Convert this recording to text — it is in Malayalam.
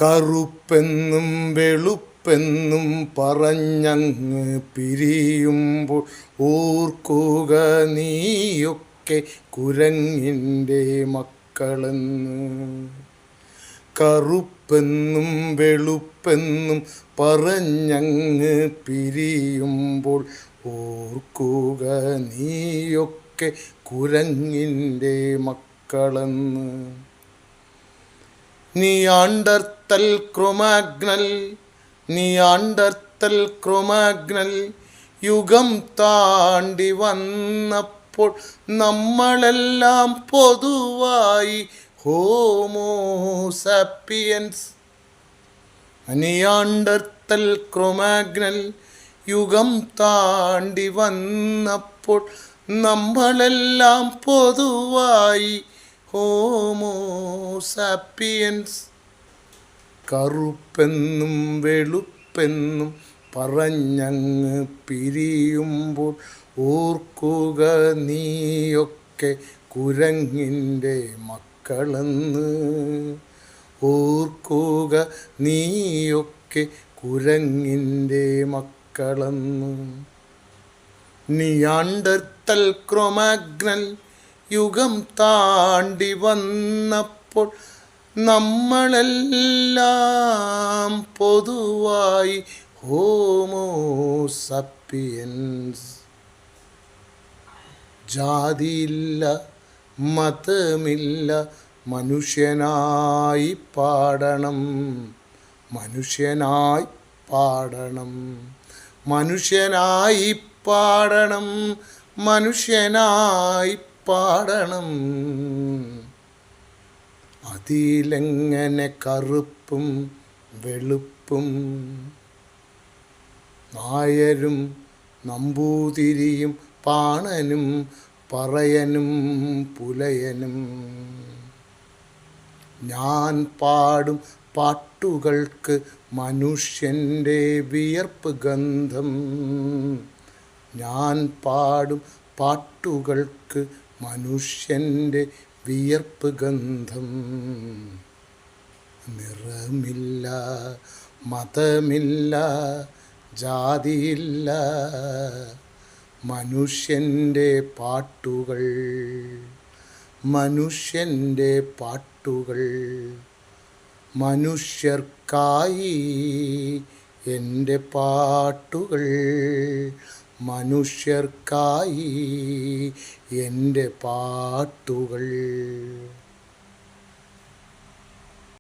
കറുപ്പെന്നും വെളുപ്പെന്നും പറഞ്ഞങ്ങ് പിരിയുമ്പോൾ ഓർക്കുക നീയൊക്കെ കുരങ്ങിൻ്റെ മക്കളെന്ന്. കറുപ്പെന്നും വെളുപ്പെന്നും പറഞ്ഞങ്ങ് പിരിയുമ്പോൾ ഓർക്കുക നീയൊക്കെ കുരങ്ങിൻ്റെ മക്കളെന്ന്. നിയാണ്ടർത്തൽ ക്രൊമാഗ്നൽ യുഗം താണ്ടി വന്നപ്പോൾ നമ്മളെല്ലാം പൊതുവായി ഹോമോസാപ്പിയൻസ്. നിയാണ്ടർത്തൽ ക്രൊമാഗ്നൽ യുഗം താണ്ടി വന്നപ്പോൾ നമ്മളെല്ലാം പൊതുവായി ഹോമോസാപ്പിയൻസ്. കറുപ്പെന്നും വെളുപ്പെന്നും പറഞ്ഞങ്ങ് പിരിയുമ്പോൾ ഓർക്കുക നീയൊക്കെ കുരങ്ങിൻ്റെ മക്കളെന്ന്. ഓർക്കുക നീയൊക്കെ കുരങ്ങിൻ്റെ മക്കളെന്ന്. നിയാണ്ടർത്തൽ ക്രൊമാഗ്നൽ യുഗം താണ്ടി വന്നപ്പോൾ നമ്മളെല്ലാം പൊതുവായി ഹോമോസാപ്പിയൻസ്. ജാതിയില്ല, മതമില്ല, മനുഷ്യനായി പാടണം, മനുഷ്യനായി പാടണം, മനുഷ്യനായി പാടണം, മനുഷ്യനായി പാടണം. അതിലെങ്ങനെ കറുപ്പും വെളുപ്പും നായരും നമ്പൂതിരിയും പാണനും പറയനും പുലയനും. ഞാൻ പാടും പാട്ടുകൾക്ക് മനുഷ്യൻ്റെ വിയർപ്പ് ഗന്ധം. ഞാൻ പാടും പാട്ടുകൾക്ക് മനുഷ്യൻ്റെ വിയർപ്പ് ഗന്ധം. നിറമില്ല, മതമില്ല, ജാതിയില്ല, മനുഷ്യൻ്റെ പാട്ടുകൾ, മനുഷ്യൻ്റെ പാട്ടുകൾ. മനുഷ്യർക്കായി എൻ്റെ പാട്ടുകൾ, മനുഷ്യർക്കായി എൻ്റെ പാട്ടുകൾ.